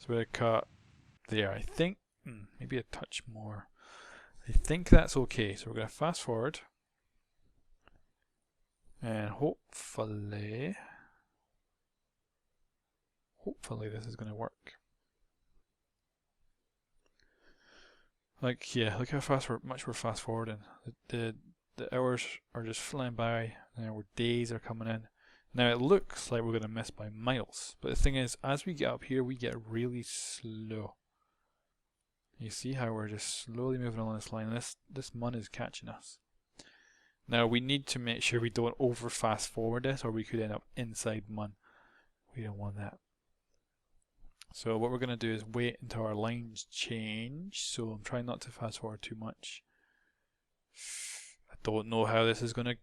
So we're cut there. I think maybe a touch more. I think that's okay. So we're going to fast forward. And hopefully this is going to work. Like, yeah, look how much we're fast forwarding. The hours are just flying by, and our days are coming in. Now it looks like we're going to miss by miles, but the thing is, as we get up here, we get really slow. You see how we're just slowly moving along this line. This mun is catching us. Now we need to make sure we don't over fast forward this, or we could end up inside mun. We don't want that. So what we're going to do is wait until our lines change. So I'm trying not to fast forward too much. I don't know how this is going to...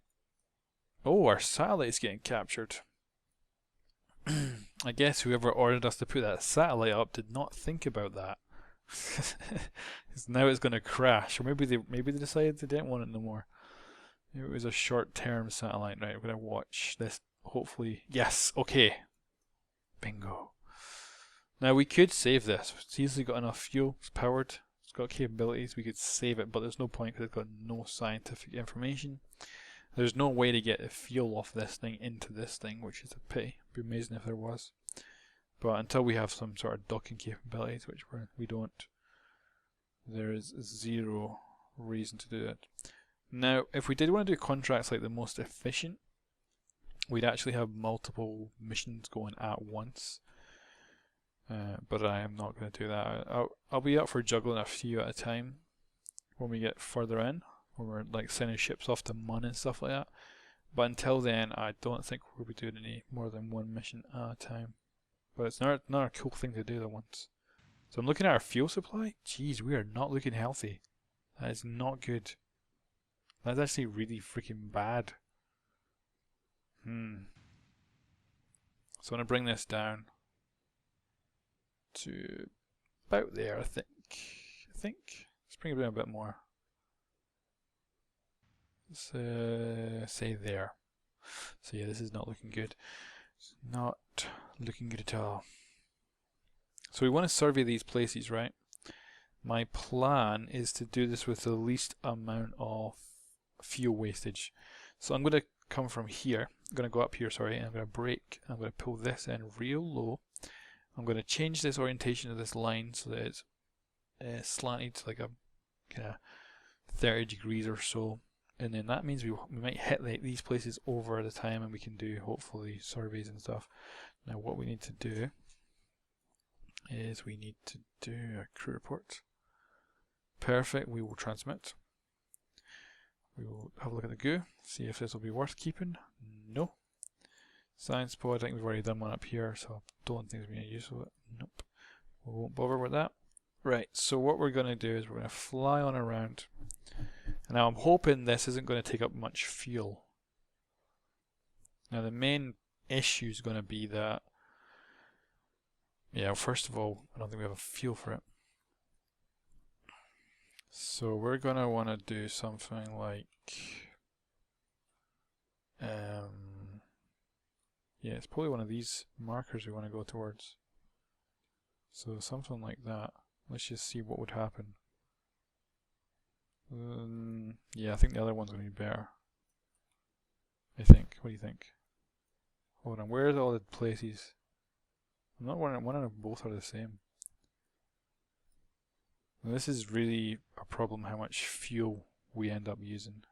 Oh, our satellite's getting captured. I guess whoever ordered us to put that satellite up did not think about that. Now it's going to crash. Or maybe they decided they didn't want it no more. Maybe it was a short-term satellite. Right, we're going to watch this. Hopefully... Yes, okay. Bingo. Now we could save this. It's easily got enough fuel. It's powered. It's got capabilities. We could save it, but there's no point because it's got no scientific information. There's no way to get the fuel off this thing into this thing, which is a pity. It'd be amazing if there was. But until we have some sort of docking capabilities, which we don't, there is zero reason to do it. Now, if we did want to do contracts like the most efficient, we'd actually have multiple missions going at once. But I am not going to do that. I'll be up for juggling a few at a time when we get further in, when we're like sending ships off to mun and stuff like that. But until then, I don't think we'll be doing any more than one mission at a time. But it's not a cool thing to do at once. So I'm looking at our fuel supply. Jeez, we are not looking healthy. That is not good. That's actually really freaking bad. So I'm going to bring this down to about there, I think. Let's bring it down a bit more. Let's say there. So yeah, this is not looking good. It's not looking good at all. So we want to survey these places, right? My plan is to do this with the least amount of fuel wastage. So I'm going to come from here. I'm going to go up here, sorry, and I'm going to brake. I'm going to pull this in real low. I'm going to change this orientation of this line so that it's slanted to like a kind of 30 degrees or so, and then that means we might hit these places over the time, and we can do hopefully surveys and stuff. Now what we need to do is we need to do a crew report. Perfect, we will transmit. We will have a look at the goo, see if this will be worth keeping. No. Science pod, I think we've already done one up here, so I don't think there's been any use of it. Nope. We won't bother with that. Right, so what we're going to do is we're going to fly on around. Now I'm hoping this isn't going to take up much fuel. Now the main issue is going to be that, yeah, first of all, I don't think we have a fuel for it. So we're going to want to do something like, yeah, it's probably one of these markers we want to go towards. So something like that. Let's just see what would happen. Yeah, I think the other one's going to be better. I think. What do you think? Hold on, where are all the places? I'm not wondering, one of both are the same. And this is really a problem, how much fuel we end up using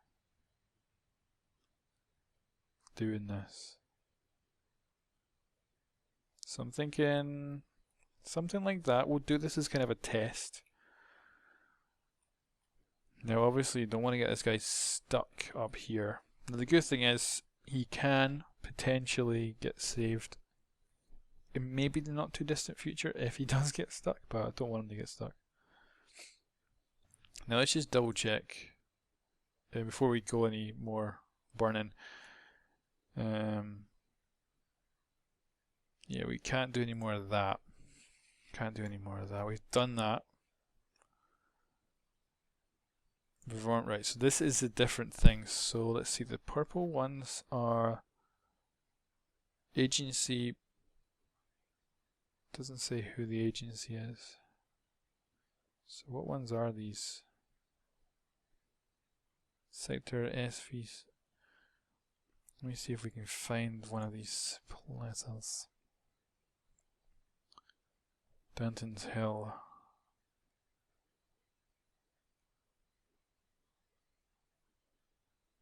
doing this. So I'm thinking something like that. We'll do this as kind of a test. Now obviously you don't want to get this guy stuck up here. Now the good thing is he can potentially get saved in maybe the not too distant future if he does get stuck, but I don't want him to get stuck. Now let's just double check before we go any more burning. Yeah, we can't do any more of that. Can't do any more of that. We've done that. Right, so this is the different things. So let's see, the purple ones are agency Doesn't say who the agency is. So what ones are these? Sector SVs. Let me see if we can find one of these letters. Danton's Hill.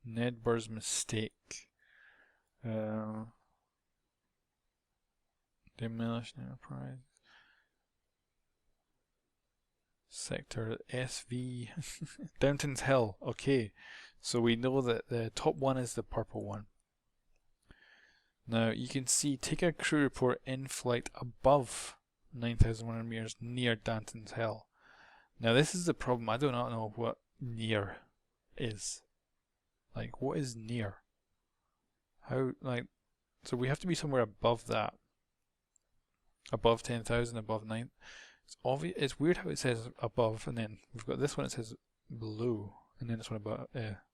Ned Burr's mistake. Demolition Enterprise. Sector SV. Downton's Hill. Okay. So we know that the top one is the purple one. Now you can see, take a crew report in flight above 9,100 meters near Danton's Hill. Now this is the problem. I do not know what near is. Like, what is near? How, like, so we have to be somewhere above that. Above 10,000, above 9. It's obvious. It's weird how it says above, and then we've got this one that says below, and then this one above.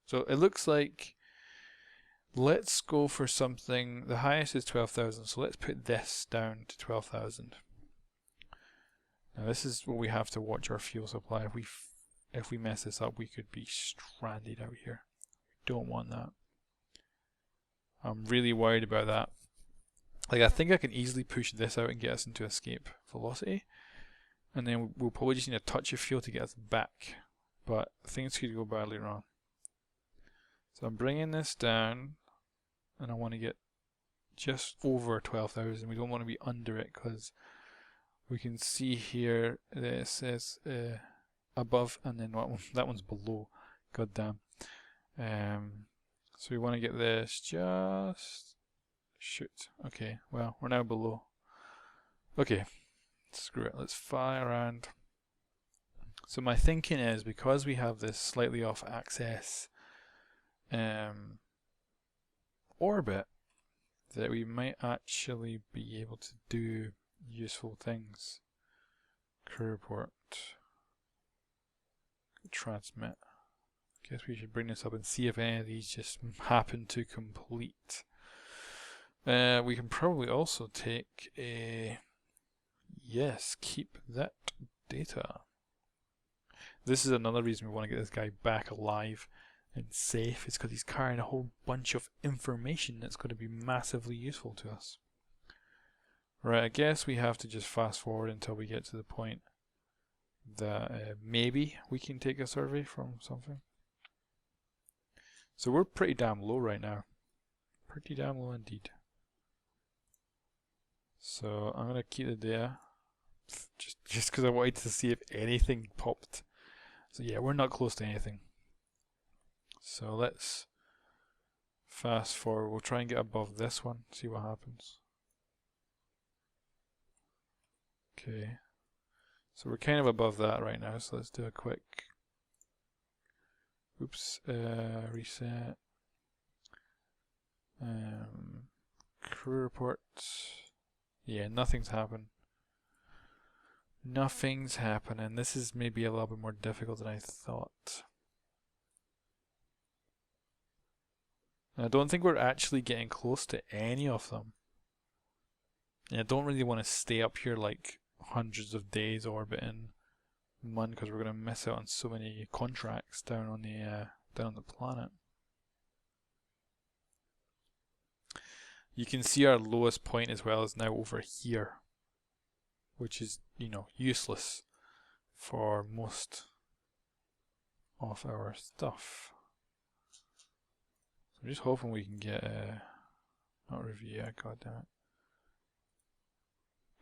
So it looks like, let's go for something. The highest is 12,000, so let's put this down to 12,000. Now this is what we have to watch our fuel supply. If we mess this up, we could be stranded out here. Don't want that. I'm really worried about that. Like, I think I can easily push this out and get us into escape velocity, and then we'll probably just need a touch of fuel to get us back, but things could go badly wrong. So I'm bringing this down, and I want to get just over 12,000. We don't want to be under it, because we can see here that it says above, and then that one's below. God damn. So we want to get this just... Shoot. Okay, well, we're now below. Okay, screw it. Let's fly around. So my thinking is, because we have this slightly off axis orbit, that we might actually be able to do useful things. Crew report. Transmit. Guess we should bring this up and see if any of these just happen to complete. We can probably also take a... Yes, keep that data. This is another reason we want to get this guy back alive and safe. It's because he's carrying a whole bunch of information that's going to be massively useful to us. Right, I guess we have to just fast forward until we get to the point that maybe we can take a survey from something. So we're pretty damn low right now. Pretty damn low indeed. So I'm going to keep the data just because I wanted to see if anything popped. So yeah, we're not close to anything. So let's fast forward. We'll try and get above this one, see what happens. Okay. So we're kind of above that right now, so let's do a quick reset. Crew reports. Yeah, nothing's happened. Nothing's happening. This is maybe a little bit more difficult than I thought. I don't think we're actually getting close to any of them. And I don't really want to stay up here like hundreds of days orbiting Mun, because we're going to miss out on so many contracts down on the planet. You can see our lowest point as well is now over here, which is, you know, useless for most of our stuff. So I'm just hoping we can get not review, yeah, god damn it.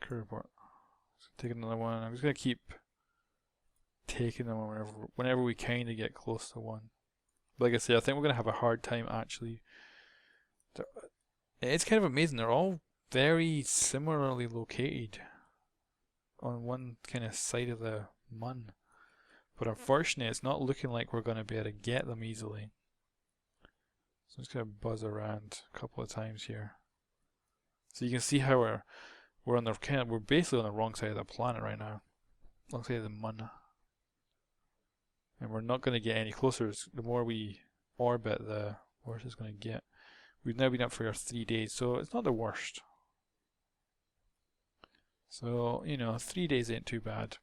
Crew report. So take another one. I'm just gonna keep taking them whenever we kind of get close to one. But like I said, I think we're gonna have a hard time actually. It's kind of amazing. They're all very similarly located on one kind of side of the Mun, but unfortunately, it's not looking like we're gonna be able to get them easily. So I'm just gonna buzz around a couple of times here, so you can see how we're on the we're basically on the wrong side of the planet right now, wrong side of the Mun, and we're not gonna get any closer. The more we orbit, the worse it's gonna get. We've now been up for our 3 days, so it's not the worst. So, you know, 3 days ain't too bad.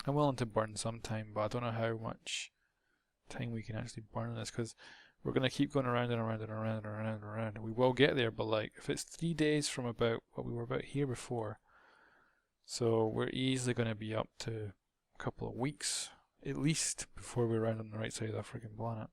I'm willing to burn some time, but I don't know how much time we can actually burn on this, because we're going to keep going around and around and around and around and around. We will get there, but like, if it's 3 days from about what we were about here before, so we're easily going to be up to a couple of weeks, at least, before we're around on the right side of the friggin' planet.